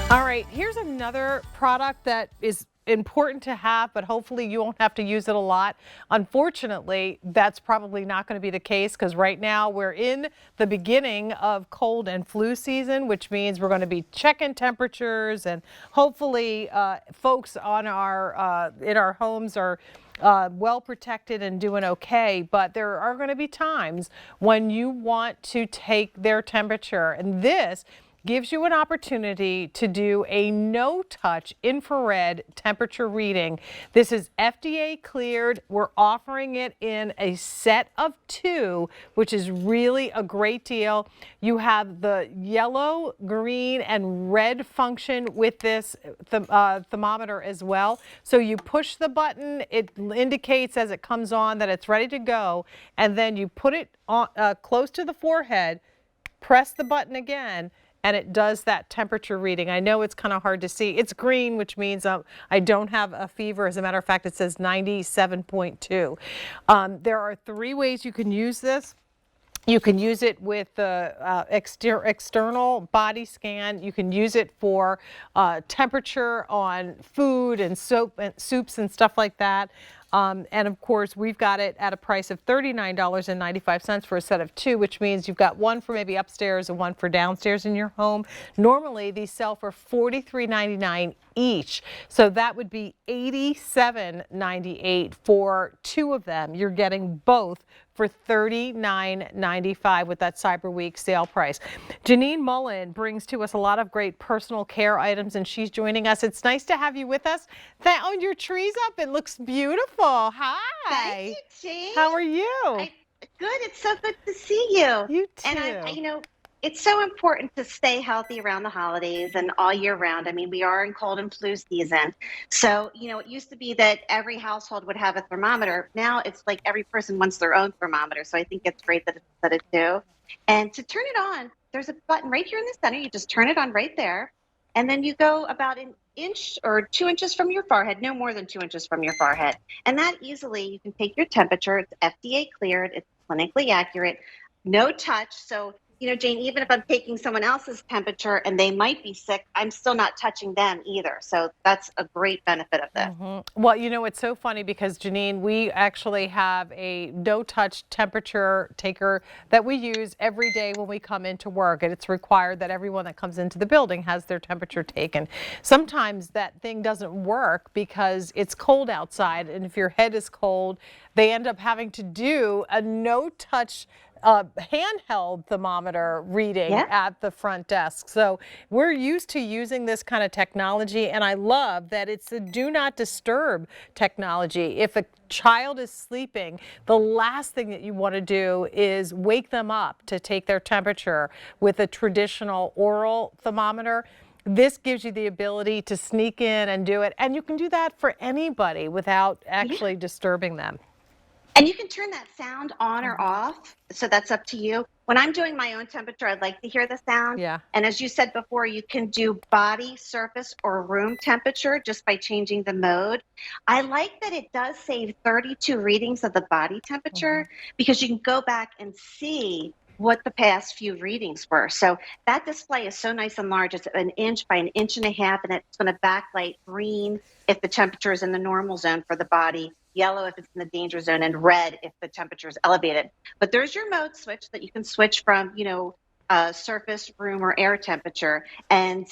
All right, here's another product that is important to have, but hopefully you won't have to use it a lot. Unfortunately, that's probably not going to be the case because right now we're in the beginning of cold and flu season, which means we're going to be checking temperatures, and hopefully folks on our in our homes are well protected and doing okay, but there are going to be times when you want to take their temperature, and this gives you an opportunity to do a no-touch infrared temperature reading. This is FDA cleared. We're offering it in a set of 2, which is really a great deal. You have the yellow, green, and red function with this thermometer as well. So you push the button, it indicates as it comes on that it's ready to go, and then you put it on, close to the forehead, press the button again, and it does that temperature reading. I know it's kind of hard to see. It's green, which means I don't have a fever. As a matter of fact, it says 97.2. There are 3 ways you can use this. You can use it with the external body scan. You can use it for temperature on food and soups and stuff like that. And of course, we've got it at a price of $39.95 for a set of 2, which means you've got one for maybe upstairs and one for downstairs in your home. Normally, these sell for $43.99 each. So that would be $87.98 for 2 of them. You're getting both for $39.95 with that Cyber Week sale price. Janine Mullen brings to us a lot of great personal care items, and she's joining us. It's nice to have you with us. Oh, your tree's up. It looks beautiful. Hi. Thank you, Jane. How are you? Good. It's so good to see you. You too. And it's so important to stay healthy around the holidays and all year round. I mean, we are in cold and flu season. So, it used to be that every household would have a thermometer. Now it's like every person wants their own thermometer. So I think it's great that it's set at 2. And to turn it on, there's a button right here in the center. You just turn it on right there. And then you go about an inch or 2 inches from your forehead, no more than 2 inches from your forehead. And that easily, you can take your temperature. It's FDA cleared. It's clinically accurate, no touch. So, Jane, even if I'm taking someone else's temperature and they might be sick, I'm still not touching them either. So that's a great benefit of this. Well, it's so funny because, Janine, we actually have a no-touch temperature taker that we use every day when we come into work, and it's required that everyone that comes into the building has their temperature taken. Sometimes that thing doesn't work because it's cold outside, and if your head is cold, they end up having to do a no-touch handheld thermometer reading at the front desk. So we're used to using this kind of technology, and I love that it's a do not disturb technology. If a child is sleeping, the last thing that you want to do is wake them up to take their temperature with a traditional oral thermometer. This gives you the ability to sneak in and do it, and you can do that for anybody without actually disturbing them. And you can turn that sound on or off, so that's up to you. When I'm doing my own temperature, I'd like to hear the sound. Yeah. And as you said before, you can do body, surface, or room temperature just by changing the mode. I like that it does save 32 readings of the body temperature because you can go back and see what the past few readings were. So that display is so nice and large. It's an inch by an inch and a half, and it's going to backlight green if the temperature is in the normal zone for the body, yellow if it's in the danger zone, and red if the temperature is elevated. But there's your mode switch that you can switch from, surface, room, or air temperature. And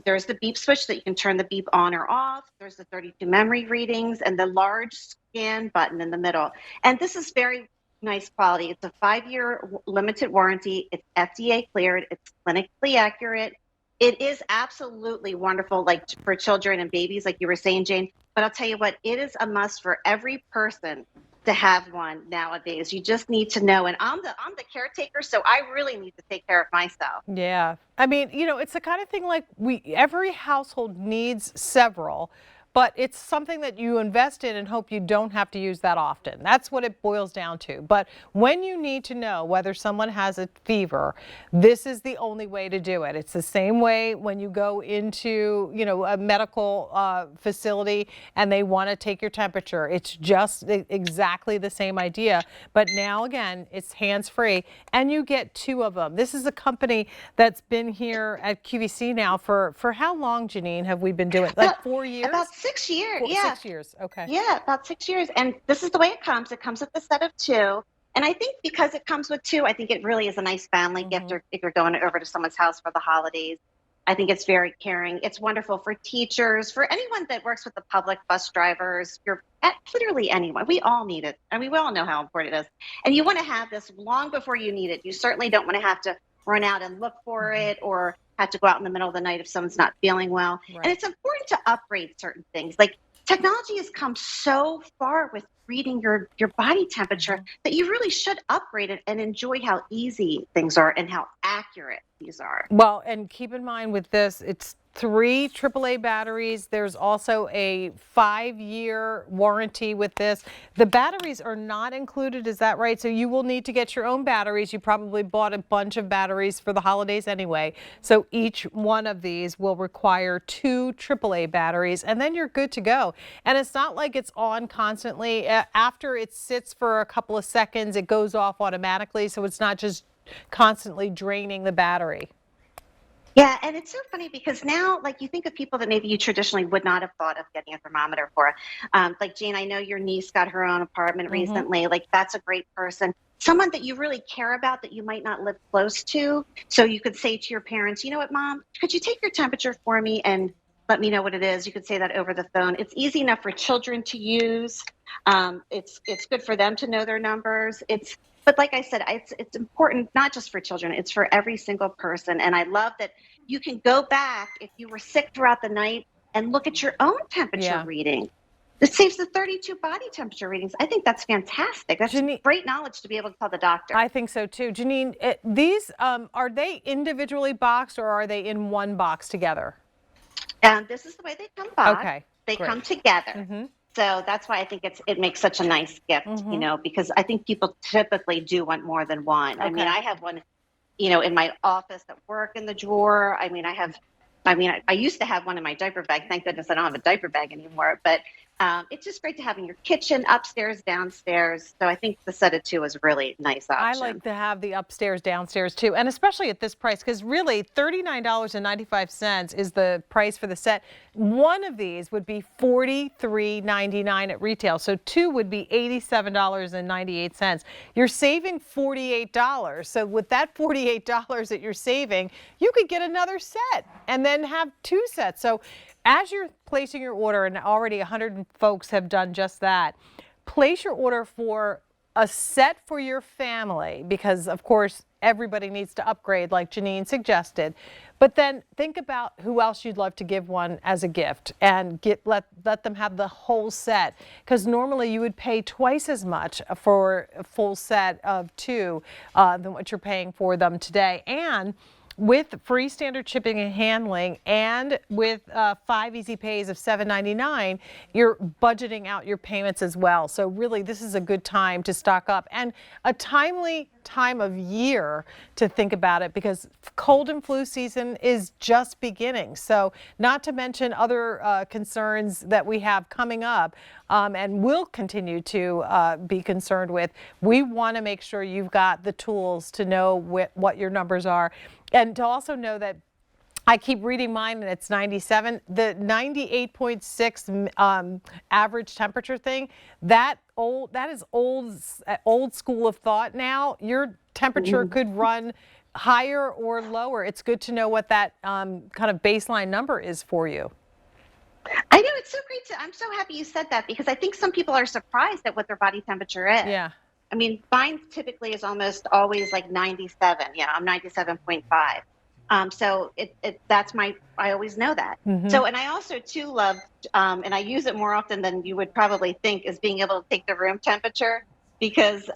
there's the beep switch that you can turn the beep on or off. There's the 32 memory readings and the large scan button in the middle. And this is very nice quality. It's a 5-year limited warranty. It's FDA cleared. It's clinically accurate. It is absolutely wonderful, like for children and babies, like you were saying, Jane. But I'll tell you what, it is a must for every person to have one nowadays. You just need to know. And I'm the caretaker, so I really need to take care of myself. Yeah. I mean, it's the kind of thing like every household needs several. but it's something that you invest in and hope you don't have to use that often. That's what it boils down to. But when you need to know whether someone has a fever, this is the only way to do it. It's the same way when you go into, a medical facility and they want to take your temperature. It's just exactly the same idea. But now again, it's hands-free and you get 2 of them. This is a company that's been here at QVC now for how long, Janine, have we been doing it? Like 4 years? About 6 years. 6 years. Okay. Yeah, about 6 years. And this is the way it comes. It comes with a set of 2. And I think because it comes with 2, I think it really is a nice family gift, or if you're going over to someone's house for the holidays. I think it's very caring. It's wonderful for teachers, for anyone that works with the public, bus drivers, literally anyone. We all need it. I mean, we all know how important it is. And you want to have this long before you need it. You certainly don't want to have to run out and look for it, or have to go out in the middle of the night if someone's not feeling well. Right. And it's important to upgrade certain things. Like, technology has come so far with reading your body temperature that you really should upgrade it and enjoy how easy things are and how accurate these are. Well, and keep in mind with this, it's 3 AAA batteries. There's also a 5-year warranty with this. The batteries are not included, is that right? So you will need to get your own batteries. You probably bought a bunch of batteries for the holidays anyway. So each one of these will require 2 AAA batteries, and then you're good to go. And it's not like it's on constantly. After it sits for a couple of seconds, it goes off automatically. So it's not just constantly draining the battery. Yeah, and it's so funny because now, like, you think of people that maybe you traditionally would not have thought of getting a thermometer for. Like, Jane, I know your niece got her own apartment recently. Like, that's a great person. Someone that you really care about that you might not live close to. So you could say to your parents, you know what, Mom, could you take your temperature for me and let me know what it is? You could say that over the phone. It's easy enough for children to use. It's good for them to know their numbers. But like I said, it's important not just for children, it's for every single person. And I love that you can go back if you were sick throughout the night and look at your own temperature reading. It saves the 32 body temperature readings. I think that's fantastic. That's great knowledge to be able to tell the doctor. I think so too. Janine, these, are they individually boxed or are they in one box together? This is the way they come boxed. Okay, they come together. So that's why I think it makes such a nice gift, because I think people typically do want more than one. I mean, I have one, in my office at work in the drawer. I used to have one in my diaper bag. Thank goodness I don't have a diaper bag anymore. But it's just great to have in your kitchen, upstairs, downstairs. So I think the set of 2 is a really nice option. I like to have the upstairs, downstairs too. And especially at this price, because really $39.95 is the price for the set. One of these would be $43.99 at retail. So 2 would be $87.98. You're saving $48. So with that $48 that you're saving, you could get another set and then have 2 sets. So as you're placing your order, and already 100 folks have done just that, place your order for a set for your family because, of course, everybody needs to upgrade like Janine suggested. But then think about who else you'd love to give one as a gift and let them have the whole set, because normally you would pay twice as much for a full set of 2 than what you're paying for them today. And with free standard shipping and handling, and with 5 easy pays of $7.99, you're budgeting out your payments as well. So really, this is a good time to stock up, and a timely time of year to think about it, because cold and flu season is just beginning. So not to mention other concerns that we have coming up and will continue to be concerned with. We want to make sure you've got the tools to know what your numbers are. And to also know that I keep reading mine and it's 97. The 98.6 average temperature thing, that is old school of thought now. Your temperature could run higher or lower. It's good to know what that kind of baseline number is for you. I know, it's so great I'm so happy you said that, because I think some people are surprised at what their body temperature is. Yeah. I mean, mine typically is almost always like 97. I'm 97.5. So I always know that. So, and I also too love, and I use it more often than you would probably think, is being able to take the room temperature, because,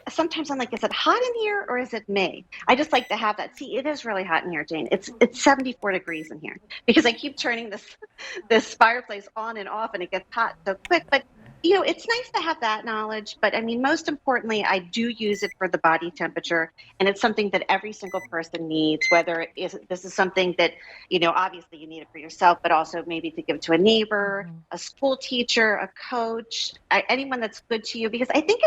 sometimes I'm like, is it hot in here or is it me? I just like to have that. See, it is really hot in here, Jane. It's 74 degrees in here because I keep turning this fireplace on and off and it gets hot so quick. But it's nice to have that knowledge, but I mean, most importantly, I do use it for the body temperature, and it's something that every single person needs, whether this is something that, obviously you need it for yourself, but also maybe to give to a neighbor, a school teacher, a coach, anyone that's good to you, because I think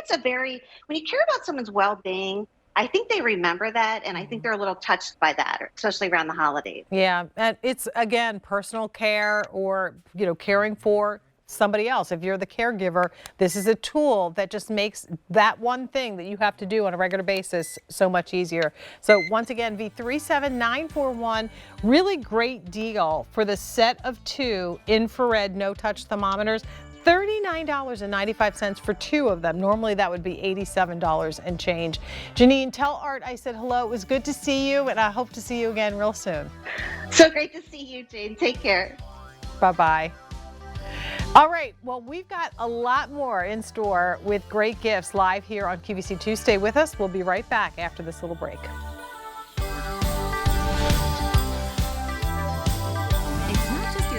when you care about someone's well-being, I think they remember that, and I think they're a little touched by that, especially around the holidays. Yeah, and it's again personal care or caring for somebody else. If you're the caregiver, this is a tool that just makes that one thing that you have to do on a regular basis so much easier. So once again, V37941, really great deal for the set of 2 infrared no-touch thermometers. $39.95 for 2 of them. Normally that would be $87 and change. Janine, tell Art I said hello. It was good to see you, and I hope to see you again real soon. So great to see you, Jane. Take care. Bye-bye. All right, well, we've got a lot more in store with great gifts live here on QVC2. Stay with us. We'll be right back after this little break.